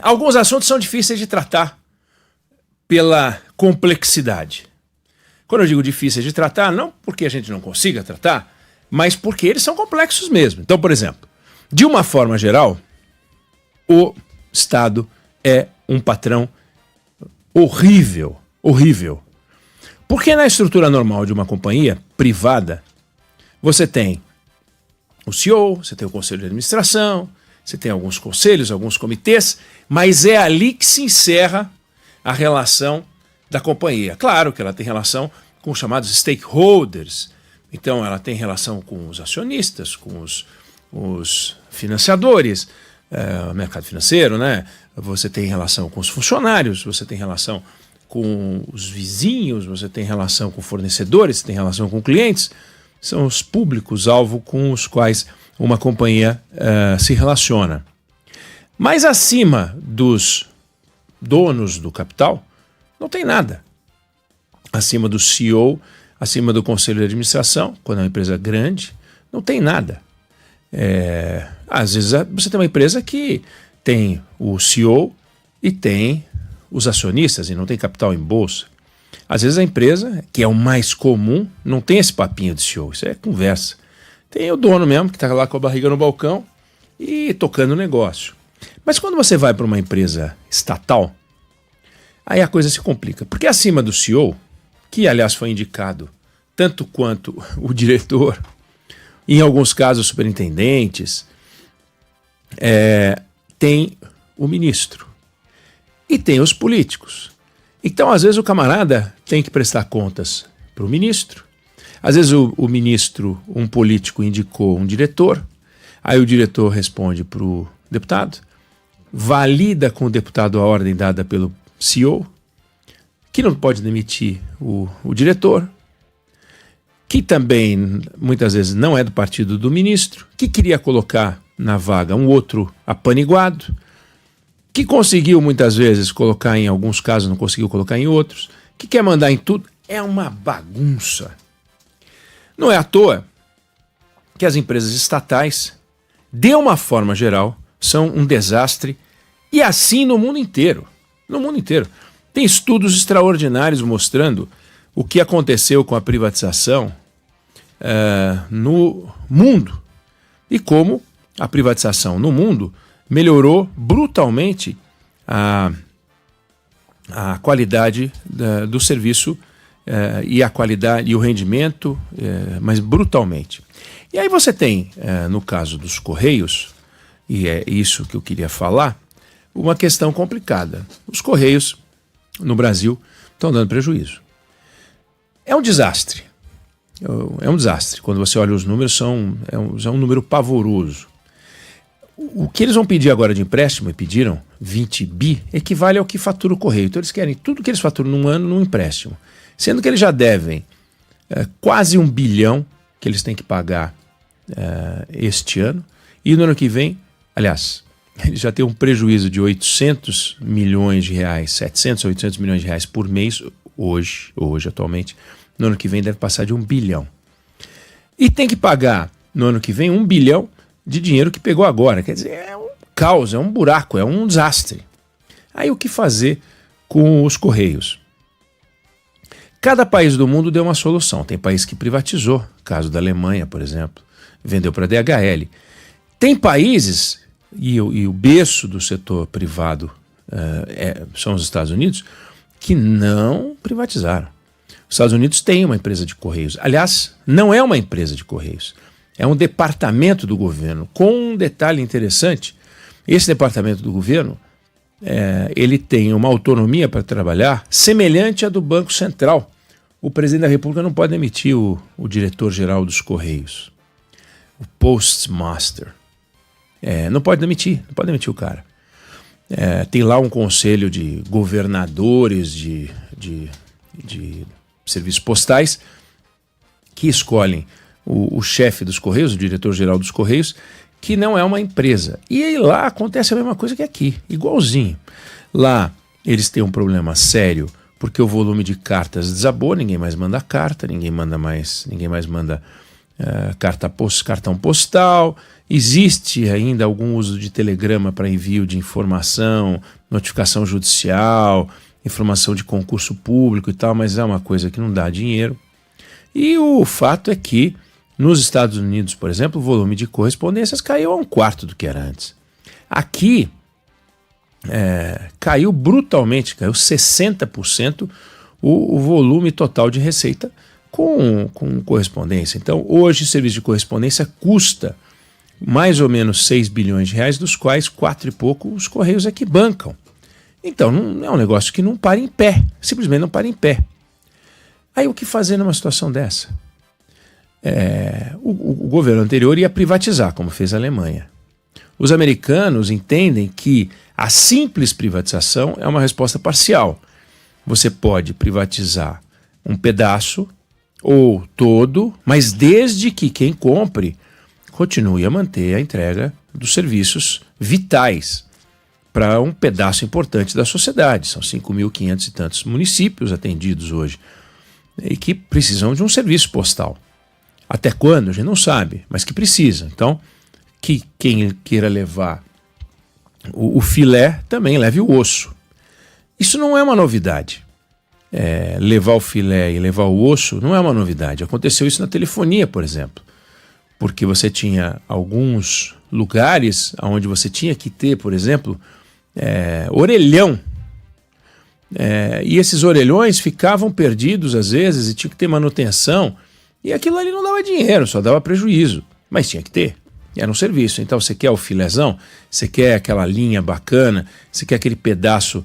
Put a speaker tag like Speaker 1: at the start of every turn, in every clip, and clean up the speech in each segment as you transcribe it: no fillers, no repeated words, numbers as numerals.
Speaker 1: Alguns assuntos são difíceis de tratar pela complexidade. Quando eu digo difíceis de tratar, não porque a gente não consiga tratar, mas porque eles são complexos mesmo. Então, por exemplo, de uma forma geral, o Estado é um patrão horrível, horrível. Porque na estrutura normal de uma companhia privada, você tem o CEO, você tem o conselho de administração, você tem alguns conselhos, alguns comitês, mas é ali que se encerra a relação da companhia. Claro que ela tem relação com os chamados stakeholders, então ela tem relação com os acionistas, com os financiadores, mercado financeiro, né? Você tem relação com os funcionários, você tem relação com os vizinhos, você tem relação com fornecedores, você tem relação com clientes. São os públicos-alvo com os quais uma companhia se relaciona. Mas acima dos donos do capital, não tem nada. Acima do CEO, acima do conselho de administração, quando é uma empresa grande, não tem nada. Às vezes você tem uma empresa que tem o CEO e tem os acionistas e não tem capital em bolsa. Às vezes a empresa, que é o mais comum, não tem esse papinho de CEO, isso é conversa. Tem o dono mesmo, que está lá com a barriga no balcão e tocando o negócio. Mas quando você vai para uma empresa estatal, aí a coisa se complica. Porque acima do CEO, que aliás foi indicado tanto quanto o diretor, em alguns casos superintendentes, tem o ministro e tem os políticos. Então, às vezes, o camarada tem que prestar contas para o ministro. Às vezes, o ministro, um político, indicou um diretor. Aí o diretor responde para o deputado, valida com o deputado a ordem dada pelo CEO, que não pode demitir o diretor, que também, muitas vezes, não é do partido do ministro, que queria colocar na vaga um outro apaniguado, que conseguiu muitas vezes colocar em alguns casos, não conseguiu colocar em outros, que quer mandar em tudo. É uma bagunça. Não é à toa que as empresas estatais, de uma forma geral, são um desastre, e assim no mundo inteiro. No mundo inteiro. Tem estudos extraordinários mostrando o que aconteceu com a privatização no mundo e como a privatização no mundo melhorou brutalmente a qualidade do serviço e a qualidade e o rendimento, mas brutalmente. E aí você tem, no caso dos Correios, e é isso que eu queria falar, uma questão complicada. Os Correios, no Brasil, estão dando prejuízo. É um desastre. É um desastre. Quando você olha os números, é um número pavoroso. O que eles vão pedir agora de empréstimo, e pediram 20 bi, equivale ao que fatura o Correio. Então eles querem tudo que eles faturam num ano num empréstimo. Sendo que eles já devem quase 1 bilhão que eles têm que pagar este ano. E no ano que vem, aliás, eles já têm um prejuízo de 800 milhões de reais, 700 a 800 milhões de reais por mês, hoje atualmente. No ano que vem deve passar de 1 bilhão. E tem que pagar, no ano que vem, 1 bilhão de dinheiro que pegou agora. Quer dizer, é um caos, é um buraco, é um desastre. Aí o que fazer com os Correios? Cada país do mundo deu uma solução. Tem país que privatizou, caso da Alemanha, por exemplo, vendeu para a DHL. Tem países, e o berço do setor privado são os Estados Unidos, que não privatizaram. Os Estados Unidos têm uma empresa de Correios. Aliás, não é uma empresa de Correios. É um departamento do governo, com um detalhe interessante. Esse departamento do governo, ele tem uma autonomia para trabalhar semelhante à do Banco Central. O presidente da República não pode demitir o diretor-geral dos Correios, o Postmaster. Não pode demitir o cara. Tem lá um conselho de governadores de serviços postais que escolhem o chefe dos Correios, o diretor-geral dos Correios, que não é uma empresa. E aí lá acontece a mesma coisa que aqui, igualzinho. Lá eles têm um problema sério, porque o volume de cartas desabou, ninguém mais manda carta, ninguém mais manda cartão postal, existe ainda algum uso de telegrama para envio de informação, notificação judicial, informação de concurso público e tal, mas é uma coisa que não dá dinheiro. E o fato é que nos Estados Unidos, por exemplo, o volume de correspondências caiu a 1/4 do que era antes. Aqui caiu brutalmente, caiu 60% o volume total de receita com correspondência. Então, hoje o serviço de correspondência custa mais ou menos 6 bilhões de reais, dos quais 4 e pouco os Correios é que bancam. Então, não é um negócio que não para em pé, simplesmente não para em pé. Aí o que fazer numa situação dessa? O governo anterior ia privatizar, como fez a Alemanha. Os americanos entendem que a simples privatização é uma resposta parcial. Você pode privatizar um pedaço ou todo, mas desde que quem compre continue a manter a entrega dos serviços vitais para um pedaço importante da sociedade. São 5.500 e tantos municípios atendidos hoje e que precisam de um serviço postal. Até quando? A gente não sabe, mas que precisa. Então, que quem queira levar o filé também leve o osso. Isso não é uma novidade. Levar o filé e levar o osso não é uma novidade. Aconteceu isso na telefonia, por exemplo. Porque você tinha alguns lugares onde você tinha que ter, por exemplo, orelhão. E esses orelhões ficavam perdidos às vezes e tinha que ter manutenção. E aquilo ali não dava dinheiro, só dava prejuízo. Mas tinha que ter. Era um serviço. Então você quer o filézão, você quer aquela linha bacana, você quer aquele pedaço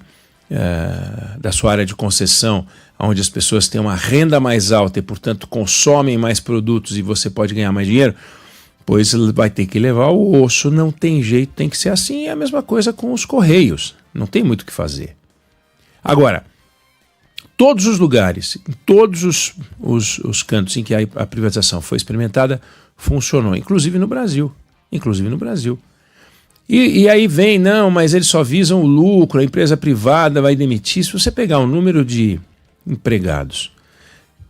Speaker 1: da sua área de concessão, onde as pessoas têm uma renda mais alta e, portanto, consomem mais produtos e você pode ganhar mais dinheiro, pois vai ter que levar o osso, não tem jeito, tem que ser assim. É a mesma coisa com os Correios, não tem muito o que fazer. Agora, todos os lugares, em todos os cantos em que a privatização foi experimentada, funcionou, inclusive no Brasil. E aí vem, não, mas eles só visam o lucro, a empresa privada vai demitir. Se você pegar o número de empregados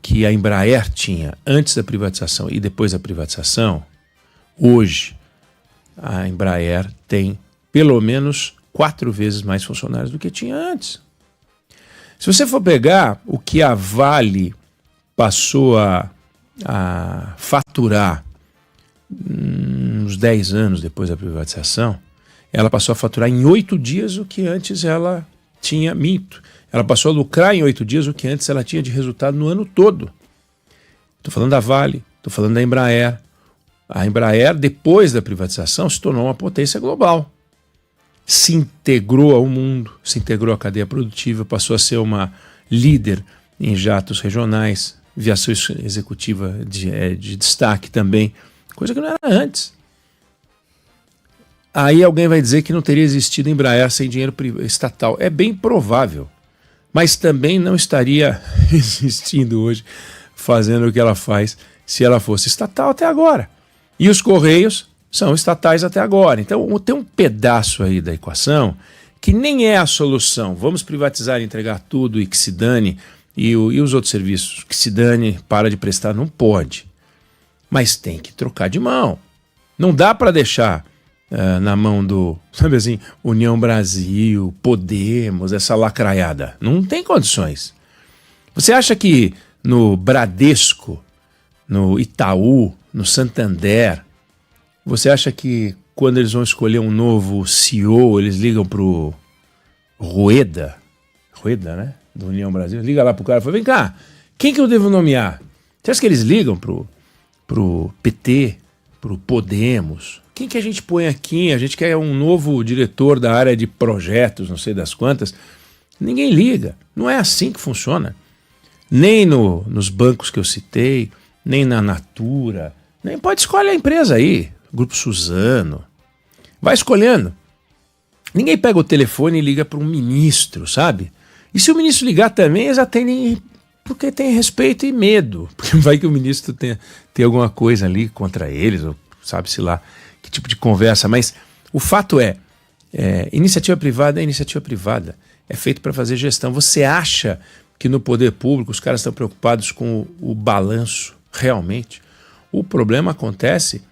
Speaker 1: que a Embraer tinha antes da privatização e depois da privatização, hoje a Embraer tem pelo menos 4 vezes mais funcionários do que tinha antes. Se você for pegar o que a Vale passou a faturar uns 10 anos depois da privatização, ela passou a faturar em 8 dias o que antes ela tinha, ela passou a lucrar em 8 dias o que antes ela tinha de resultado no ano todo. Estou falando da Vale, estou falando da Embraer. A Embraer, depois da privatização, se tornou uma potência global. Se integrou ao mundo, se integrou à cadeia produtiva, passou a ser uma líder em jatos regionais, aviação executiva de destaque também, coisa que não era antes. Aí alguém vai dizer que não teria existido Embraer sem dinheiro estatal. É bem provável, mas também não estaria existindo hoje, fazendo o que ela faz, se ela fosse estatal até agora. E os Correios são estatais até agora. Então tem um pedaço aí da equação que nem é a solução. Vamos privatizar e entregar tudo e que se dane, e os outros serviços, que se dane, para de prestar, não pode. Mas tem que trocar de mão. Não dá para deixar na mão do, sabe assim, União Brasil, Podemos, essa lacraiada. Não tem condições. Você acha que no Bradesco, no Itaú, no Santander, você acha que quando eles vão escolher um novo CEO, eles ligam pro Rueda, né, do União Brasil, liga lá pro cara e fala, vem cá, quem que eu devo nomear? Você acha que eles ligam pro PT, pro Podemos? Quem que a gente põe aqui? A gente quer um novo diretor da área de projetos, não sei das quantas. Ninguém liga. Não é assim que funciona. Nem nos bancos que eu citei, nem na Natura. Nem pode escolher a empresa aí. Grupo Suzano. Vai escolhendo. Ninguém pega o telefone e liga para um ministro, sabe? E se o ministro ligar também, eles atendem porque tem respeito e medo. Porque vai que o ministro tem alguma coisa ali contra eles, ou sabe-se lá que tipo de conversa, mas o fato iniciativa privada é iniciativa privada, é feito para fazer gestão. Você acha que no poder público os caras estão preocupados com o balanço realmente? O problema acontece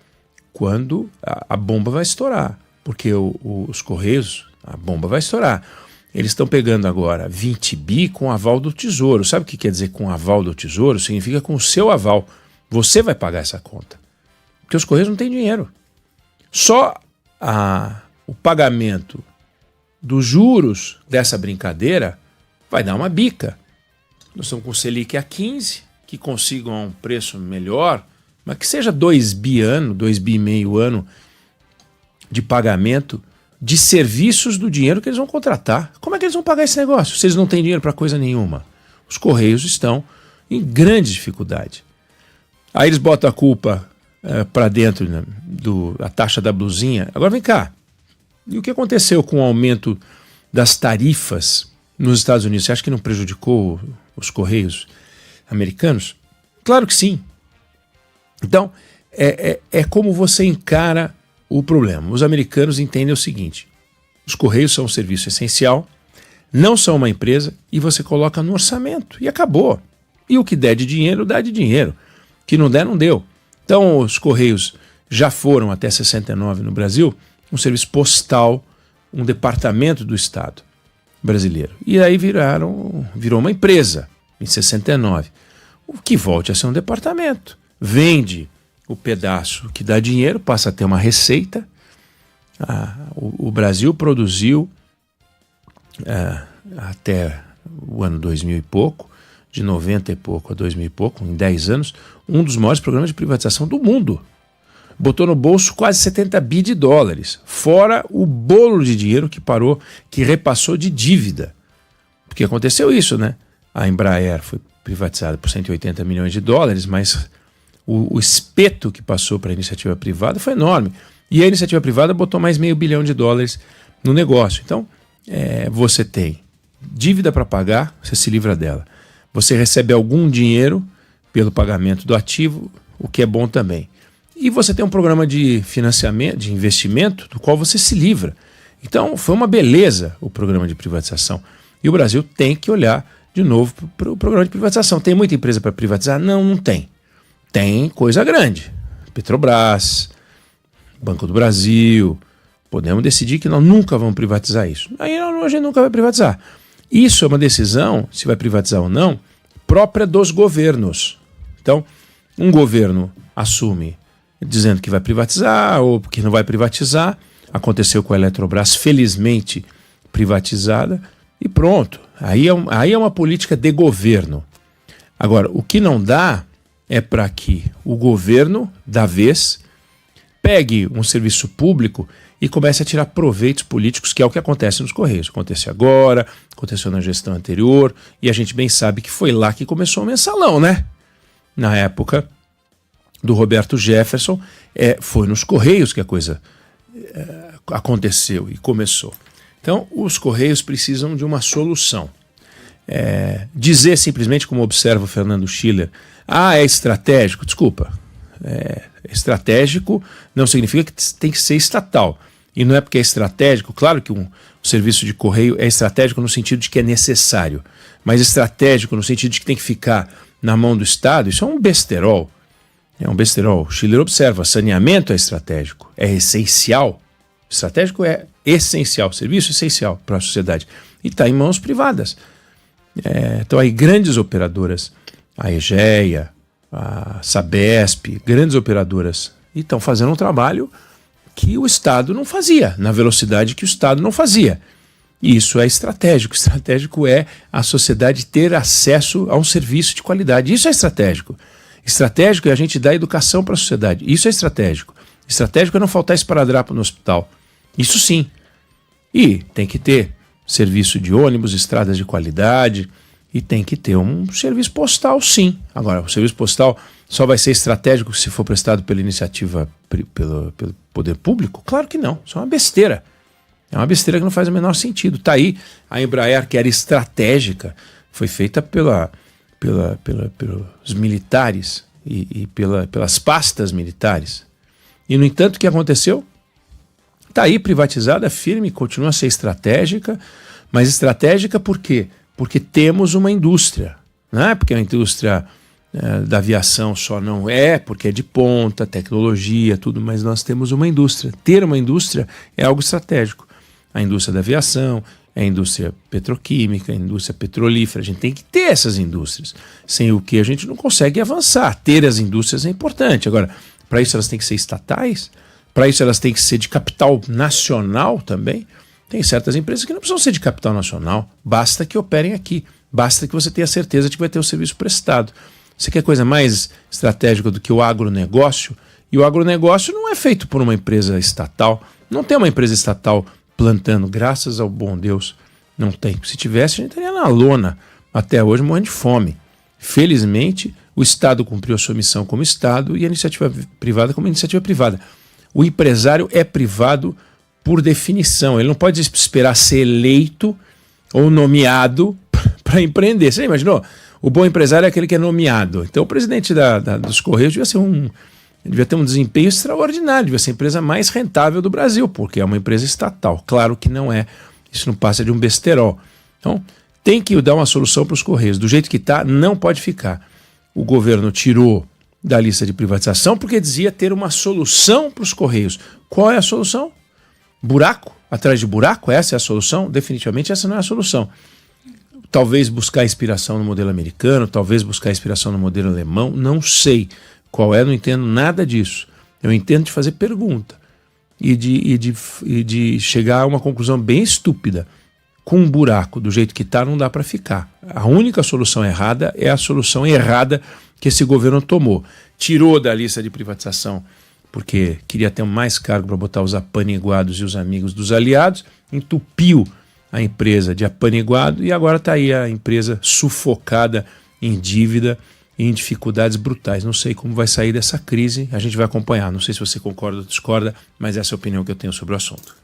Speaker 1: quando a bomba vai estourar, porque os Correios, a bomba vai estourar. Eles estão pegando agora 20 bi com aval do Tesouro. Sabe o que quer dizer com aval do Tesouro? Significa com o seu aval. Você vai pagar essa conta. Porque os Correios não têm dinheiro. Só o pagamento dos juros dessa brincadeira vai dar uma bica. Nós estamos com o Selic a 15, que consigam a um preço melhor, mas que seja 2 bi ano, 2 bi e meio ano de pagamento de serviços do dinheiro que eles vão contratar. Como é que eles vão pagar esse negócio se eles não têm dinheiro para coisa nenhuma? Os Correios estão em grande dificuldade. Aí eles botam a culpa para dentro, né, da taxa da blusinha. Agora vem cá. E o que aconteceu com o aumento das tarifas nos Estados Unidos? Você acha que não prejudicou os Correios americanos? Claro que sim. Então, é como você encara o problema. Os americanos entendem o seguinte: os Correios são um serviço essencial, não são uma empresa, e você coloca no orçamento e acabou. E o que der de dinheiro, dá de dinheiro. O que não der, não deu. Então os Correios já foram até 69 no Brasil um serviço postal, um departamento do Estado brasileiro. E aí virou uma empresa em 69. O que volte a ser um departamento. Vende o pedaço que dá dinheiro, passa a ter uma receita. O Brasil produziu até o ano 2000 e pouco, de 90 e pouco a 2000 e pouco, em 10 anos, um dos maiores programas de privatização do mundo. Botou no bolso quase 70 bi de dólares, fora o bolo de dinheiro que repassou de dívida. Porque aconteceu isso, né? A Embraer foi privatizada por 180 milhões de dólares, mas o espeto que passou para a iniciativa privada foi enorme. E a iniciativa privada botou mais $500 milhão no negócio. Então, você tem dívida para pagar, você se livra dela. Você recebe algum dinheiro pelo pagamento do ativo, o que é bom também. E você tem um programa de financiamento, de investimento, do qual você se livra. Então, foi uma beleza o programa de privatização. E o Brasil tem que olhar de novo para o programa de privatização. Tem muita empresa para privatizar? Não, não tem. Tem coisa grande. Petrobras, Banco do Brasil. Podemos decidir que nós nunca vamos privatizar isso. Aí a gente nunca vai privatizar. Isso é uma decisão, se vai privatizar ou não, própria dos governos. Então, um governo assume dizendo que vai privatizar ou que não vai privatizar. Aconteceu com a Eletrobras, felizmente privatizada, e pronto. Aí é uma política de governo. Agora, o que não dá é para que o governo, da vez, pegue um serviço público e comece a tirar proveitos políticos, que é o que acontece nos Correios. Acontece agora, aconteceu na gestão anterior, e a gente bem sabe que foi lá que começou o mensalão, né? Na época do Roberto Jefferson, foi nos Correios que a coisa aconteceu e começou. Então, os Correios precisam de uma solução. Dizer simplesmente, como observa o Fernando Schiller, é estratégico, desculpa, estratégico não significa que tem que ser estatal. E não é porque é estratégico, claro que o serviço de correio é estratégico no sentido de que é necessário, mas estratégico no sentido de que tem que ficar na mão do Estado, isso é um besterol. É um besterol. Schiller observa, saneamento é estratégico, é essencial. Estratégico é essencial, serviço essencial para a sociedade. E está em mãos privadas. Então aí grandes operadoras, a Egeia, a Sabesp, grandes operadoras, estão fazendo um trabalho que o Estado não fazia, na velocidade que o Estado não fazia. E isso é estratégico. Estratégico é a sociedade ter acesso a um serviço de qualidade. Isso é estratégico. Estratégico é a gente dar educação para a sociedade. Isso é estratégico. Estratégico é não faltar esparadrapo no hospital. Isso sim. E tem que ter serviço de ônibus, estradas de qualidade, e tem que ter um serviço postal, sim. Agora, o serviço postal só vai ser estratégico se for prestado pela iniciativa, pelo poder público? Claro que não. Isso é uma besteira. É uma besteira que não faz o menor sentido. Está aí a Embraer, que era estratégica, foi feita pelos militares e pelas pastas militares. E, no entanto, o que aconteceu? Está aí privatizada, firme, continua a ser estratégica, mas estratégica por quê? Porque temos uma indústria, não é porque é uma indústria da aviação só não é, porque é de ponta, tecnologia, tudo, mas nós temos uma indústria. Ter uma indústria é algo estratégico. A indústria da aviação, a indústria petroquímica, a indústria petrolífera, a gente tem que ter essas indústrias, sem o que a gente não consegue avançar. Ter as indústrias é importante. Agora, para isso elas têm que ser estatais, para isso elas têm que ser de capital nacional também. Tem certas empresas que não precisam ser de capital nacional, basta que operem aqui, basta que você tenha certeza de que vai ter o serviço prestado. Você quer coisa mais estratégica do que o agronegócio? E o agronegócio não é feito por uma empresa estatal. Não tem uma empresa estatal plantando, graças ao bom Deus. Não tem. Se tivesse, a gente estaria na lona até hoje morrendo de fome. Felizmente, o Estado cumpriu a sua missão como Estado e a iniciativa privada como iniciativa privada. O empresário é privado por definição. Ele não pode esperar ser eleito ou nomeado para empreender. Você imaginou? O bom empresário é aquele que é nomeado. Então o presidente dos Correios devia ter um desempenho extraordinário, devia ser a empresa mais rentável do Brasil, porque é uma empresa estatal. Claro que não é. Isso não passa de um besterol. Então tem que dar uma solução para os Correios. Do jeito que está, não pode ficar. O governo tirou da lista de privatização porque dizia ter uma solução para os Correios. Qual é a solução? Buraco? Atrás de buraco? Essa é a solução? Definitivamente essa não é a solução. Talvez buscar inspiração no modelo americano, talvez buscar inspiração no modelo alemão, não sei qual é, não entendo nada disso. Eu entendo de fazer pergunta e de chegar a uma conclusão bem estúpida. Com um buraco do jeito que está, não dá para ficar. A única solução errada é a solução errada que esse governo tomou. Tirou da lista de privatização porque queria ter mais cargo para botar os apaniguados e os amigos dos aliados, entupiu a empresa de apaniguado e agora está aí a empresa sufocada em dívida e em dificuldades brutais. Não sei como vai sair dessa crise, a gente vai acompanhar. Não sei se você concorda ou discorda, mas essa é a opinião que eu tenho sobre o assunto.